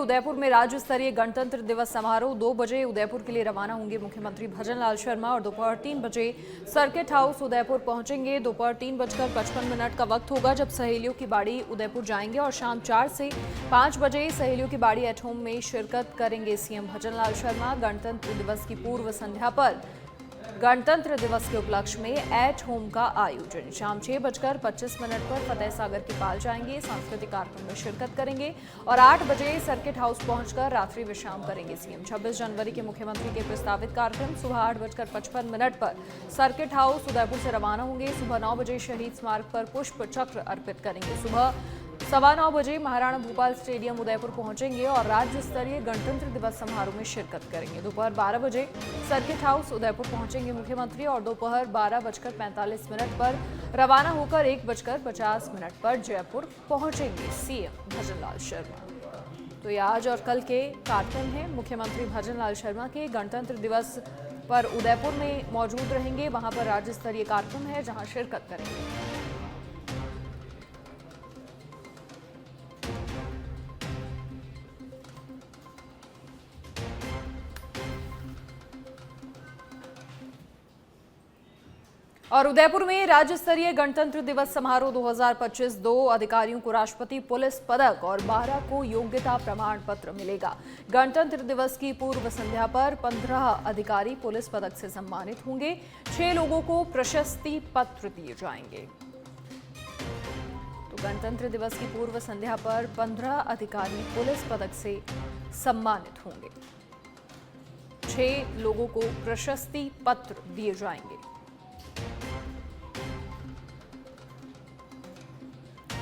उदयपुर में राज्य स्तरीय गणतंत्र दिवस समारोह 2 बजे उदयपुर के लिए रवाना होंगे मुख्यमंत्री भजनलाल शर्मा और दोपहर 3 बजे सर्किट हाउस उदयपुर पहुंचेंगे। दोपहर 3:55 का वक्त होगा जब सहेलियों की बाड़ी उदयपुर जाएंगे और शाम 4 से 5 बजे सहेलियों की बाड़ी एट होम में शिरकत करेंगे सीएम भजनलाल शर्मा। गणतंत्र दिवस की पूर्व संध्या पर गणतंत्र दिवस के उपलक्ष्य में एट होम का आयोजन। शाम 6:25 पर फतेह सागर के पाल जाएंगे, सांस्कृतिक कार्यक्रम में शिरकत करेंगे और 8 बजे सर्किट हाउस पहुंचकर रात्रि विश्राम करेंगे सीएम। 26 जनवरी के मुख्यमंत्री के प्रस्तावित कार्यक्रम सुबह 8:55 पर सर्किट हाउस उदयपुर से रवाना होंगे। सुबह 9 बजे शहीद स्मारक पर पुष्प चक्र अर्पित करेंगे। सुबह 9:15 बजे महाराणा भूपाल स्टेडियम उदयपुर पहुंचेंगे और राज्य स्तरीय गणतंत्र दिवस समारोह में शिरकत करेंगे। दोपहर 12 बजे सर्किट हाउस उदयपुर पहुंचेंगे मुख्यमंत्री और दोपहर 12:45 पर रवाना होकर 1:50 पर जयपुर पहुंचेंगे सीएम भजनलाल शर्मा। तो ये आज और कल के कार्यक्रम हैं मुख्यमंत्री भजनलाल शर्मा के। गणतंत्र दिवस पर उदयपुर में मौजूद रहेंगे, वहां पर राज्य स्तरीय कार्यक्रम है जहां शिरकत करेंगे। और उदयपुर में राज्य स्तरीय गणतंत्र दिवस समारोह 2025 2 अधिकारियों को राष्ट्रपति पुलिस पदक और 12 को योग्यता प्रमाण पत्र मिलेगा। गणतंत्र दिवस की पूर्व संध्या पर 15 अधिकारी पुलिस पदक से सम्मानित होंगे। 6 लोगों को प्रशस्ति पत्र दिए जाएंगे। तो गणतंत्र दिवस की पूर्व संध्या पर 15 अधिकारी पुलिस पदक से सम्मानित होंगे। 6 लोगों को प्रशस्ति पत्र दिए जाएंगे।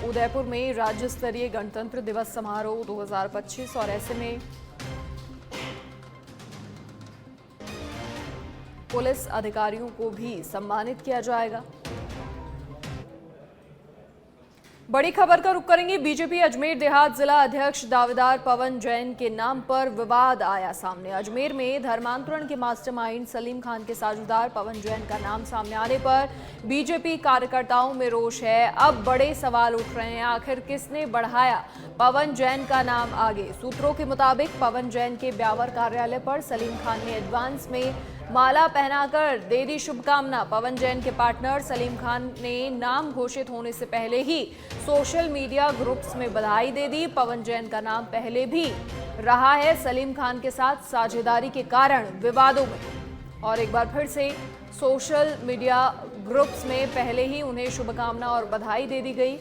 उदयपुर में राज्य स्तरीय गणतंत्र दिवस समारोह 2025 और ऐसे में पुलिस अधिकारियों को भी सम्मानित किया जाएगा। बड़ी खबर का रुख करेंगे। बीजेपी अजमेर देहात जिला अध्यक्ष दावेदार पवन जैन के नाम पर विवाद आया सामने। अजमेर में धर्मांतरण के मास्टरमाइंड सलीम खान के साझेदार पवन जैन का नाम सामने आने पर बीजेपी कार्यकर्ताओं में रोष है। अब बड़े सवाल उठ रहे हैं, आखिर किसने बढ़ाया पवन जैन का नाम आगे। सूत्रों के मुताबिक पवन जैन के ब्यावर कार्यालय पर सलीम खान ने एडवांस में माला पहनाकर दे दी शुभकामना। पवन जैन के पार्टनर सलीम खान ने नाम घोषित होने से पहले ही सोशल मीडिया ग्रुप्स में बधाई दे दी। पवन जैन का नाम पहले भी रहा है सलीम खान के साथ साझेदारी के कारण विवादों में, और एक बार फिर से सोशल मीडिया ग्रुप्स में पहले ही उन्हें शुभकामना और बधाई दे दी गई।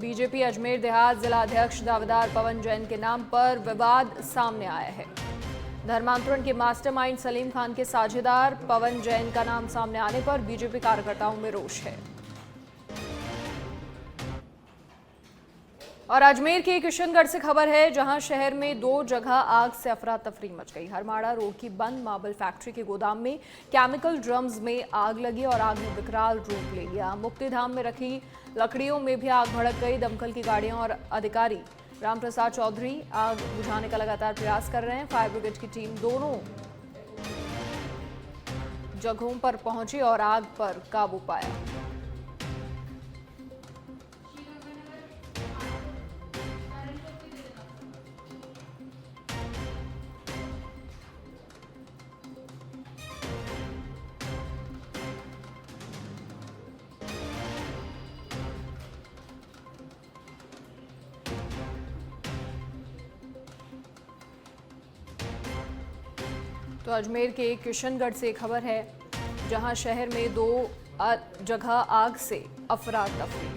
बीजेपी अजमेर देहात जिला अध्यक्ष दावेदार पवन जैन के नाम पर विवाद सामने आया है। धर्मांतरण के मास्टरमाइंड सलीम खान के साझेदार पवन जैन का नाम सामने आने पर बीजेपी कार्यकर्ताओं में रोष है। और अजमेर के किशनगढ़ से खबर है, जहां शहर में 2 जगह आग से अफरा तफरी मच गई। हरमाड़ा रोड की बंद मार्बल फैक्ट्री के गोदाम में केमिकल ड्रम्स में आग लगी और आग ने विकराल रूप ले लिया। मुक्तिधाम में रखी लकड़ियों में भी आग भड़क गई। दमकल की गाड़ियां और अधिकारी रामप्रसाद चौधरी आग बुझाने का लगातार प्रयास कर रहे हैं। फायर ब्रिगेड की टीम दोनों जगहों पर पहुंची और आग पर काबू पाया। तो अजमेर के किशनगढ़ से खबर है, जहां शहर में 2 जगह आग से अफरा तफरी।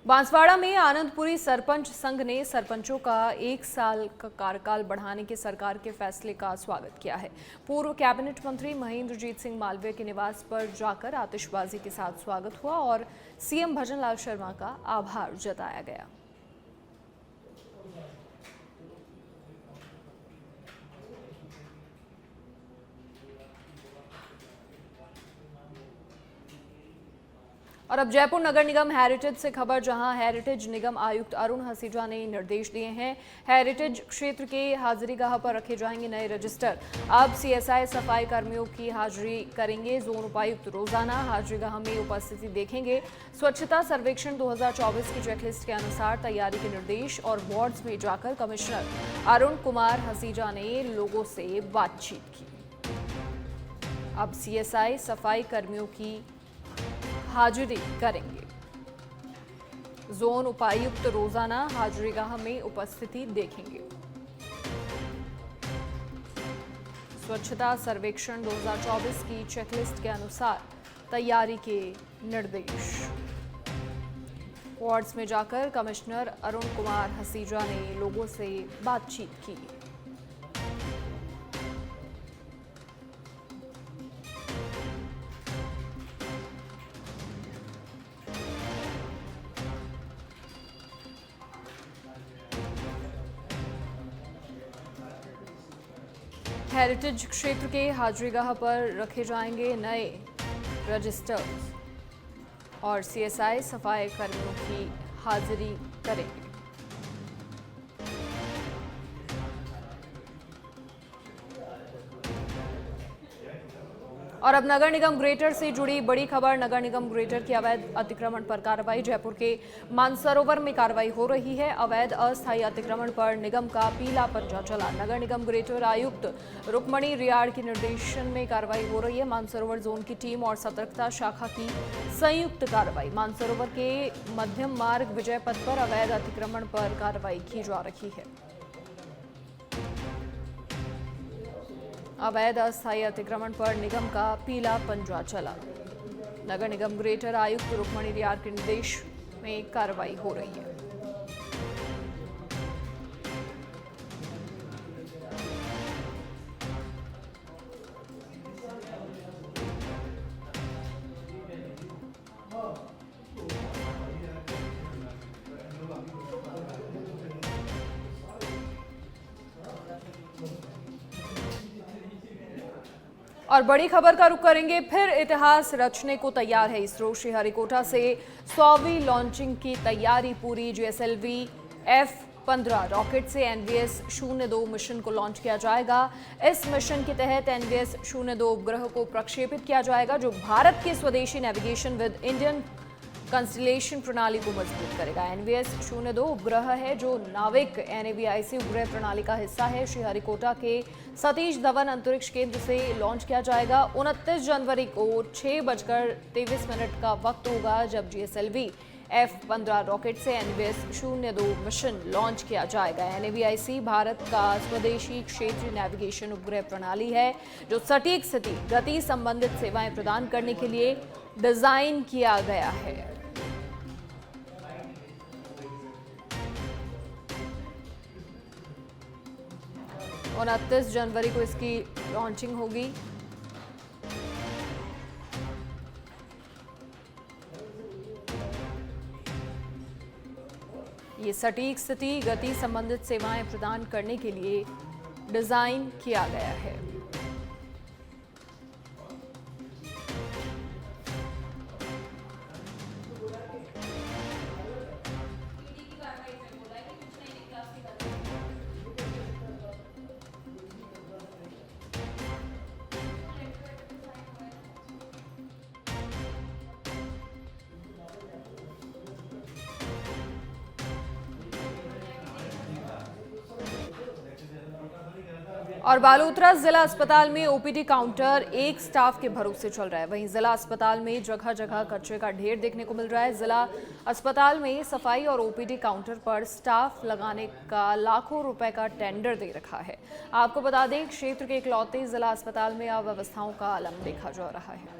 बांसवाड़ा में आनंदपुरी सरपंच संघ ने सरपंचों का 1 साल का कार्यकाल बढ़ाने के सरकार के फैसले का स्वागत किया है। पूर्व कैबिनेट मंत्री महेंद्रजीत सिंह मालवीय के निवास पर जाकर आतिशबाजी के साथ स्वागत हुआ और सीएम भजनलाल शर्मा का आभार जताया गया। और अब जयपुर नगर निगम हेरिटेज से खबर, जहां हेरिटेज निगम आयुक्त अरुण हसीजा ने निर्देश दिए हैं। हेरिटेज क्षेत्र के हाजिरीगाह पर रखे जाएंगे नए रजिस्टर। अब सीएसआई सफाई कर्मियों की हाजिरी करेंगे। जोन उपायुक्त रोजाना हाजिरीगाह में उपस्थिति देखेंगे। स्वच्छता सर्वेक्षण 2024 की चेकलिस्ट के अनुसार तैयारी के निर्देश और वार्ड्स में जाकर कमिश्नर अरुण कुमार हसीजा ने लोगों से बातचीत की। अब सीएसआई सफाई कर्मियों की हाजिरी करेंगे। जोन उपायुक्त रोजाना हाजिरीगाह में उपस्थिति देखेंगे। स्वच्छता सर्वेक्षण 2024 की चेकलिस्ट के अनुसार तैयारी के निर्देश। वार्ड्स में जाकर कमिश्नर अरुण कुमार हसीजा ने लोगों से बातचीत की। हेरिटेज क्षेत्र के हाजिरीगाह पर रखे जाएंगे नए रजिस्टर्स और सीएसआई सफाई कर्मियों की हाजिरी करेंगे। और अब नगर निगम ग्रेटर से जुड़ी बड़ी खबर। नगर निगम ग्रेटर की अवैध अतिक्रमण पर कार्रवाई। जयपुर के मानसरोवर में कार्रवाई हो रही है। अवैध अस्थायी अतिक्रमण पर निगम का पीला पंजा चला। नगर निगम ग्रेटर आयुक्त रुक्मणी रियाड़ के निर्देशन में कार्रवाई हो रही है। मानसरोवर जोन की टीम और सतर्कता शाखा की संयुक्त कार्रवाई। मानसरोवर के मध्यम मार्ग विजय पथ पर अवैध अतिक्रमण पर कार्रवाई की जा रही है। अवैध अस्थायी अतिक्रमण पर निगम का पीला पंजा चला। नगर निगम ग्रेटर आयुक्त रुक्मणी रियाड़ के निर्देश में कार्रवाई हो रही है। और बड़ी खबर का रुख करेंगे। फिर इतिहास रचने को तैयार है इसरो। श्रीहरिकोटा से 100वीं लॉन्चिंग की तैयारी पूरी। जीएसएलवी F-15 रॉकेट से NVS-02 मिशन को लॉन्च किया जाएगा। इस मिशन के तहत NVS-02 उपग्रह को प्रक्षेपित किया जाएगा, जो भारत के स्वदेशी नेविगेशन विद इंडियन कंस्टलेशन प्रणाली को मजबूत करेगा। NVS-02 उपग्रह है जो नाविक NAVIC उपग्रह प्रणाली का हिस्सा है। श्रीहरिकोटा के सतीश धवन अंतरिक्ष केंद्र से लॉन्च किया जाएगा। 29 जनवरी को 6:23 का वक्त होगा जब GSLV F-15 रॉकेट से NVS-02 मिशन लॉन्च किया जाएगा। NAVIC भारत का स्वदेशी क्षेत्रीय नेविगेशन उपग्रह प्रणाली है, जो सटीक स्थिति गति संबंधित सेवाएं प्रदान करने के लिए डिजाइन किया गया है। 29 जनवरी को इसकी लॉन्चिंग होगी। ये सटीक स्थिति गति संबंधित सेवाएं प्रदान करने के लिए डिजाइन किया गया है। और बालोतरा जिला अस्पताल में ओपीडी काउंटर एक स्टाफ के भरोसे चल रहा है। वहीं जिला अस्पताल में जगह जगह कचरे का ढेर देखने को मिल रहा है। जिला अस्पताल में सफाई और ओपीडी काउंटर पर स्टाफ लगाने का लाखों रुपए का टेंडर दे रखा है। आपको बता दें, क्षेत्र के इकलौते जिला अस्पताल में अव्यवस्थाओं का आलम देखा जा रहा है।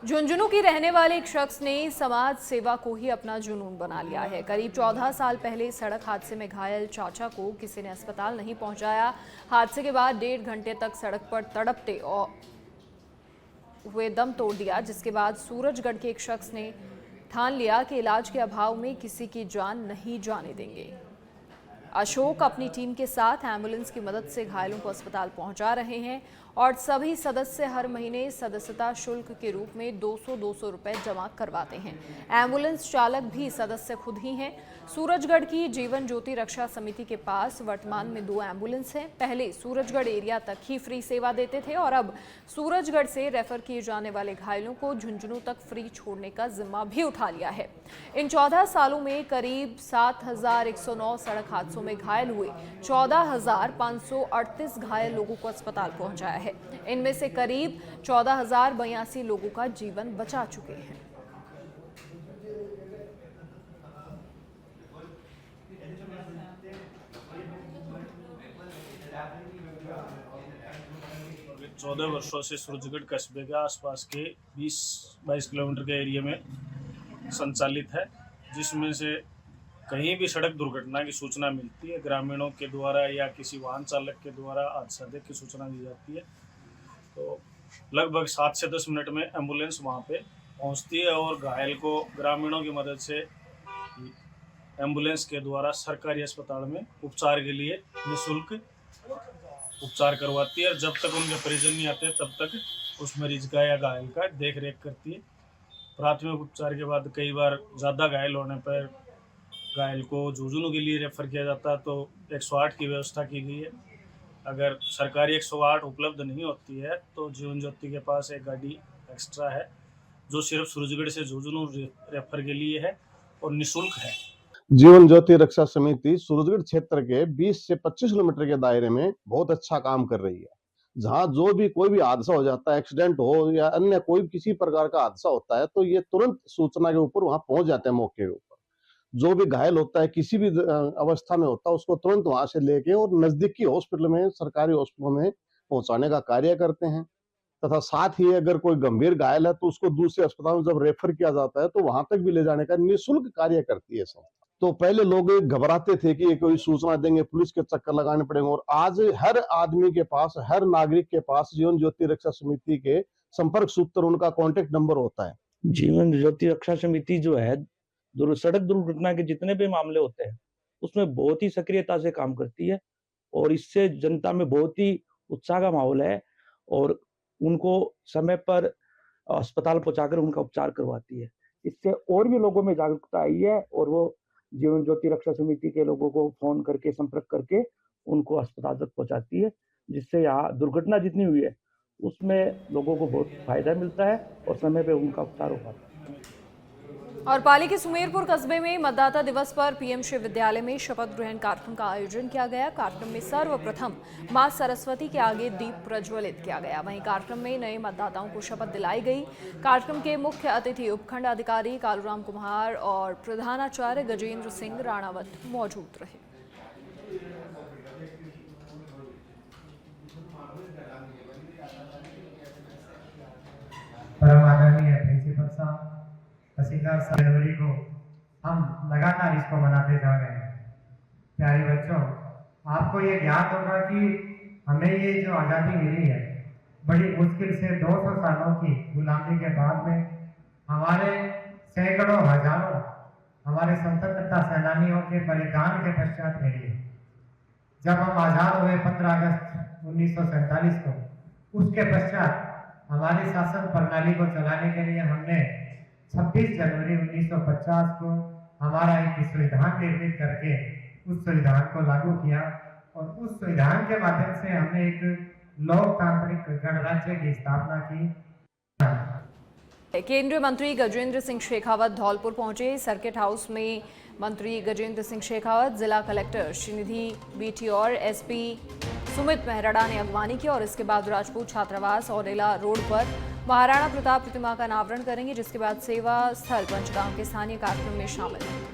झुंझुनू की रहने वाले एक शख्स ने समाज सेवा को ही अपना जुनून बना लिया है। करीब 14 साल पहले सड़क हादसे में घायल चाचा को किसी ने अस्पताल नहीं पहुंचाया। हादसे के बाद 1.5 घंटे तक सड़क पर तड़पते हुए दम तोड़ दिया, जिसके बाद सूरजगढ़ के एक शख्स ने ठान लिया कि इलाज के अभाव में किसी की जान नहीं जाने देंगे। अशोक अपनी टीम के साथ एम्बुलेंस की मदद से घायलों को अस्पताल पहुंचा रहे हैं और सभी सदस्य हर महीने सदस्यता शुल्क के रूप में 200 रुपए जमा करवाते हैं। एम्बुलेंस चालक भी सदस्य खुद ही हैं। सूरजगढ़ की जीवन ज्योति रक्षा समिति के पास वर्तमान में 2 एम्बुलेंस हैं। पहले सूरजगढ़ एरिया तक ही फ्री सेवा देते थे और अब सूरजगढ़ से रेफर किए जाने वाले घायलों को झुंझुनू तक फ्री छोड़ने का जिम्मा भी उठा लिया है। इन 14 सालों में करीब 7,109 सड़क हादसों में घायल हुए 14,538 घायल लोगों को अस्पताल पहुंचाया है। इनमें से करीब 14,082 लोगों का जीवन बचा चुके हैं। चौदह वर्षों से सूरजगढ़ कस्बे के आसपास के 20-22 किलोमीटर के एरिया में संचालित है, जिसमें से कहीं भी सड़क दुर्घटना की सूचना मिलती है, ग्रामीणों के द्वारा या किसी वाहन चालक के द्वारा हादसा देख की सूचना दी जाती है, तो लगभग 7 से 10 मिनट में एम्बुलेंस वहां पे पहुंचती है और घायल को ग्रामीणों की मदद से एम्बुलेंस के द्वारा सरकारी अस्पताल में उपचार के लिए निःशुल्क उपचार करवाती है और जब तक उनके परिजन नहीं आते तब तक उस मरीज का या घायल का देख रेख करती है। प्राथमिक उपचार के बाद कई बार ज़्यादा घायल होने पर घायल को झुंझुनू के लिए रेफर किया जाता है, तो 108 की व्यवस्था की गई है। अगर सरकारी 108 उपलब्ध नहीं होती है तो जीवन ज्योति के पास एक गाड़ी एक्स्ट्रा है जो सिर्फ सूरजगढ़ से झुंझुनू रेफर के लिए है और निःशुल्क है। जीवन ज्योति रक्षा समिति सूरजगढ़ क्षेत्र के 20 से 25 किलोमीटर के दायरे में बहुत अच्छा काम कर रही है। जहां जो भी कोई भी हादसा हो जाता है, एक्सीडेंट हो या अन्य कोई किसी प्रकार का हादसा होता है, तो ये तुरंत सूचना के ऊपर वहां पहुंच जाते हैं मौके के ऊपर। जो भी घायल होता है, किसी भी अवस्था में होता है, उसको तुरंत वहां से लेके और नजदीकी हॉस्पिटल में, सरकारी हॉस्पिटलों में पहुंचाने का कार्य करते हैं। तथा साथ ही अगर कोई गंभीर घायल है तो उसको दूसरे अस्पताल में जब रेफर किया जाता है तो वहां तक भी ले जाने का निःशुल्क कार्य करती है संस्था। तो पहले लोग घबराते थे कि कोई सूचना देंगे, पुलिस के चक्कर लगाने पड़ेंगे, और आज हर आदमी के पास, हर नागरिक के पास जीवन ज्योति रक्षा समिति के संपर्क सूत्र, उनका कॉन्टेक्ट नंबर होता है। जीवन ज्योति रक्षा समिति जो है, सड़क दुर्घटना के जितने भी मामले होते हैं उसमें बहुत ही सक्रियता से काम करती है और इससे जनता में बहुत ही उत्साह का माहौल है और उनको समय पर अस्पताल पहुंचाकर उनका उपचार करवाती है। इससे और भी लोगों में जागरूकता आई है और वो जीवन ज्योति रक्षा समिति के लोगों को फोन करके संपर्क करके उनको अस्पताल तक पहुंचाती है, जिससे यहाँ दुर्घटना जितनी हुई है उसमें लोगों को बहुत फायदा मिलता है और समय पे उनका उपचार हो पाता है। और पाली के सुमेरपुर कस्बे में मतदाता दिवस पर पीएमश्री विद्यालय में शपथ ग्रहण कार्यक्रम का आयोजन किया गया। कार्यक्रम में सर्वप्रथम मां सरस्वती के आगे दीप प्रज्वलित किया गया। वहीं कार्यक्रम में नए मतदाताओं को शपथ दिलाई गई। कार्यक्रम के मुख्य अतिथि उपखंड अधिकारी कालूराम कुमार और प्रधानाचार्य गजेंद्र सिंह राणावत मौजूद रहे। तहसीलदार जनवरी को हम लगातार इसको मनाते जा रहे हैं। प्यारे बच्चों, आपको ये ज्ञात होगा कि हमें ये जो आज़ादी मिली है बड़ी मुश्किल से 200 सालों की गुलामी के बाद में हमारे सैकड़ों हजारों हमारे स्वतंत्रता सेनानियों के बलिदान के पश्चात मिली है। जब हम आज़ाद हुए 15 अगस्त 1947 को, उसके पश्चात हमारी शासन प्रणाली को चलाने के लिए हमने 26 जनवरी 1950 को हमारा एक संविधान निर्मित करके उस संविधान को लागू किया और उस संविधान के माध्यम से हमने एक लोकतांत्रिक गणराज्य की स्थापना की। केंद्रीय मंत्री गजेंद्र सिंह शेखावत धौलपुर पहुंचे। सर्किट हाउस में मंत्री गजेंद्र सिंह शेखावत, जिला कलेक्टर श्रीनिधि बीटी और एसपी सुमित मेहराड़ा ने अगवानी की और इसके बाद राजपूत छात्रावास और रेला रोड पर महाराणा प्रताप प्रतिमा का अनावरण करेंगे, जिसके बाद सेवा स्थल पंचगांव के स्थानीय कार्यक्रम में शामिल हैं।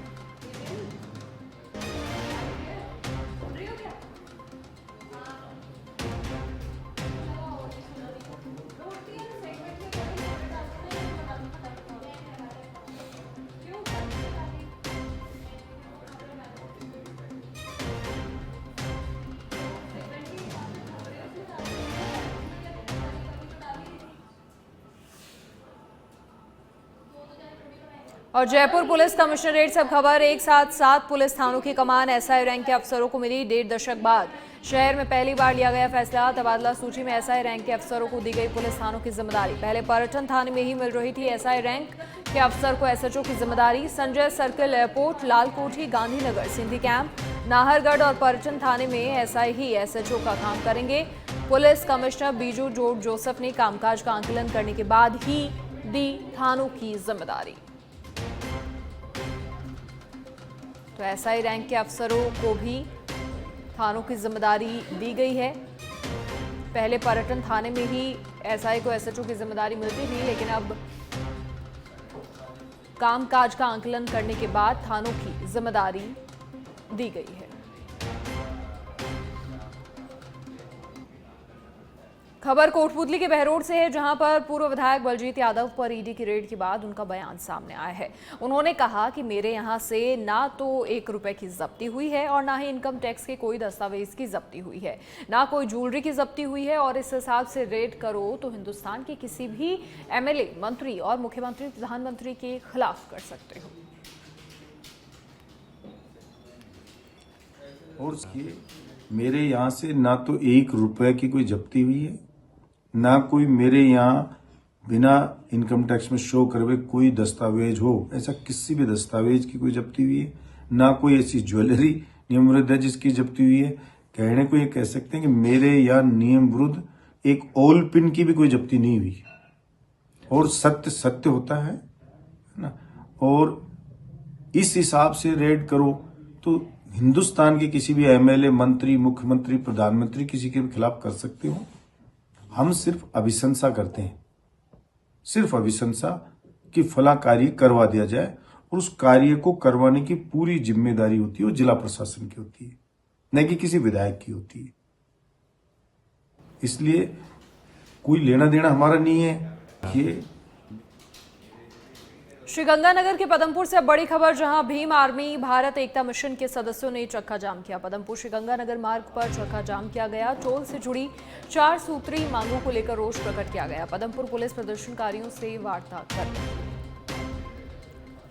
और जयपुर पुलिस कमिश्नरेट से अब खबर, एक साथ 7 पुलिस थानों की कमान एसआई रैंक के अफसरों को मिली। 1.5 दशक बाद शहर में पहली बार लिया गया फैसला। तबादला सूची में एसआई रैंक के अफसरों को दी गई पुलिस थानों की जिम्मेदारी। पहले पर्यटन थाने में ही मिल रही थी एसआई रैंक के अफसर को एसएचओ की जिम्मेदारी। Sanjay circle, airport, Lalkothi, Gandhinagar, Sindhi camp, Nahargarh और पर्यटन थाने में एसआई ही एसएचओ का काम करेंगे। Police commissioner Biju George Joseph ने कामकाज का आकलन करने के बाद ही दी थानों की जिम्मेदारी। तो एसआई रैंक के अफसरों को भी थानों की जिम्मेदारी दी गई है। पहले पर्यटन थाने में ही एसआई को एसएचओ की जिम्मेदारी मिलती थी, लेकिन अब कामकाज का आकलन करने के बाद थानों की जिम्मेदारी दी गई है। खबर कोटपुतली के बहरोड से है, जहां पर पूर्व विधायक बलजीत यादव पर ईडी की रेड के बाद उनका बयान सामने आया है। उन्होंने कहा कि मेरे यहां से ना तो 1 रुपए की जब्ती हुई है और ना ही इनकम टैक्स के कोई दस्तावेज की जब्ती हुई है, ना कोई ज्वेलरी की जब्ती हुई है। और इस हिसाब से रेड करो तो हिंदुस्तान के किसी भी एमएलए, मंत्री और मुख्यमंत्री, प्रधानमंत्री के खिलाफ कर सकते हो। और मेरे यहाँ से ना तो 1 रुपए की कोई जब्ती हुई है, ना कोई मेरे यहाँ बिना इनकम टैक्स में शो करवे कोई दस्तावेज हो, ऐसा किसी भी दस्तावेज की कोई जब्ती हुई है, ना कोई ऐसी ज्वेलरी नियम विरुद्ध है जिसकी जब्ती हुई है। कहने को ये कह सकते हैं कि मेरे यहाँ नियम विरुद्ध एक ऑल पिन की भी कोई जब्ती नहीं हुई। और सत्य सत्य होता है ना। और इस हिसाब से रेड करो तो हिंदुस्तान के किसी भी एमएलए, मंत्री, मुख्यमंत्री, प्रधानमंत्री किसी के भी खिलाफ कर सकते हो। हम सिर्फ अभिशंसा करते हैं, सिर्फ अभिशंसा कि फला कार्य करवा दिया जाए, और उस कार्य को करवाने की पूरी जिम्मेदारी होती है वो जिला प्रशासन की होती है, न कि किसी विधायक की होती है। इसलिए कोई लेना देना हमारा नहीं है। ये श्रीगंगानगर के पदमपुर से अब बड़ी खबर, जहां भीम आर्मी भारत एकता मिशन के सदस्यों ने चक्का जाम किया। पदमपुर श्रीगंगानगर मार्ग पर चक्का जाम किया गया। टोल से जुड़ी 4 सूत्री मांगों को लेकर रोष प्रकट किया गया। पदमपुर पुलिस प्रदर्शनकारियों से वार्ता कर रही है।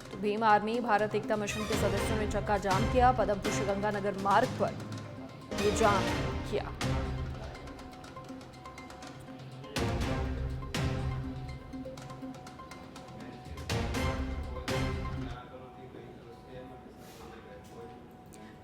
तो भीम आर्मी भारत एकता मिशन के सदस्यों ने चक्का जाम किया। पदमपुर श्रीगंगानगर मार्ग पर ये जाम किया।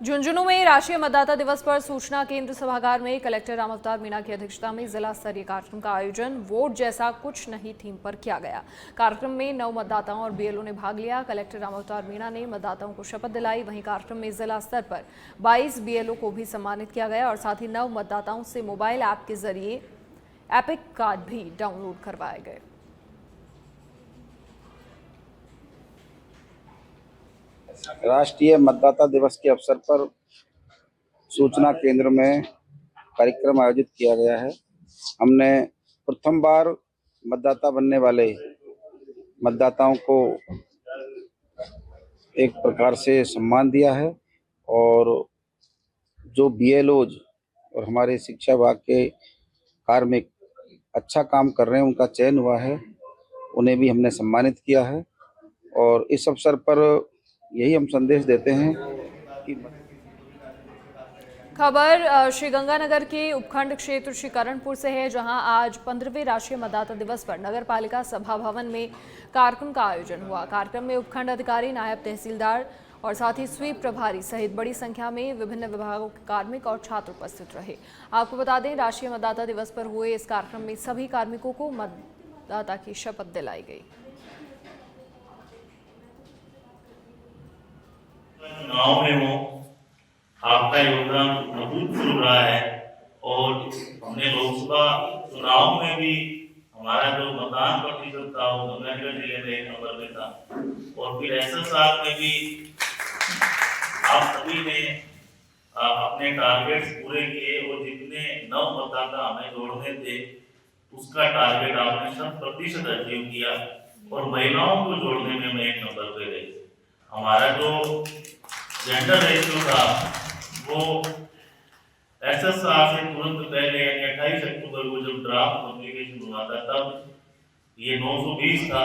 झुंझुनू में राष्ट्रीय मतदाता दिवस पर सूचना केंद्र सभागार में कलेक्टर राम अवतार मीणा की अध्यक्षता में जिला स्तरीय कार्यक्रम का आयोजन वोट जैसा कुछ नहीं थीम पर किया गया। कार्यक्रम में 9 मतदाताओं और बीएलओ ने भाग लिया। कलेक्टर राम अवतार मीणा ने मतदाताओं को शपथ दिलाई। वहीं कार्यक्रम में जिला स्तर पर 22 बीएलओ को भी सम्मानित किया गया और साथ ही 9 मतदाताओं से मोबाइल ऐप के जरिए एपिक कार्ड भी डाउनलोड करवाए गए। राष्ट्रीय मतदाता दिवस के अवसर पर सूचना केंद्र में कार्यक्रम आयोजित किया गया है। हमने प्रथम बार मतदाता बनने वाले मतदाताओं को एक प्रकार से सम्मान दिया है और जो बीएलओज और हमारे शिक्षा विभाग के कार्मिक अच्छा काम कर रहे हैं उनका चयन हुआ है, उन्हें भी हमने सम्मानित किया है। और इस अवसर पर यही हम संदेश देते हैं कि खबर श्रीगंगानगर के उपखंड क्षेत्र श्रीकरणपुर से है, जहां आज 15वें राष्ट्रीय मतदाता दिवस पर नगर पालिका सभा भवन में कार्यक्रम का आयोजन हुआ। कार्यक्रम में उपखंड अधिकारी, नायब तहसीलदार और साथ ही स्वीप प्रभारी सहित बड़ी संख्या में विभिन्न विभागों के कार्मिक और छात्र उपस्थित रहे। आपको बता दें, राष्ट्रीय मतदाता दिवस पर हुए इस कार्यक्रम में सभी कार्मिकों को मतदाता की शपथ दिलाई गई। चुनाव में हो, आपका योगदान अभूतपूर्व रहा है और हमने लोकसभा चुनाव में भी हमारा जो मतदान प्रतिशत था वो गंगानगर जिले में 1 नंबर पे था। और फिर ऐसे साल में भी आप सभी ने अपने टारगेट्स पूरे किए और जितने 9 मतदाता हमें जोड़ने थे उसका टारगेट आपने 100% अचीव किया और महिलाओं को जोड़ने में मैं 1 नंबर पे गई। हमारा जो जेंडर रेशियो था वो एसएसआर से तुरंत पहले यानी 28 अक्टूबर को जब ड्राफ्ट पब्लिकेशन हुआ था तब ये 920 था।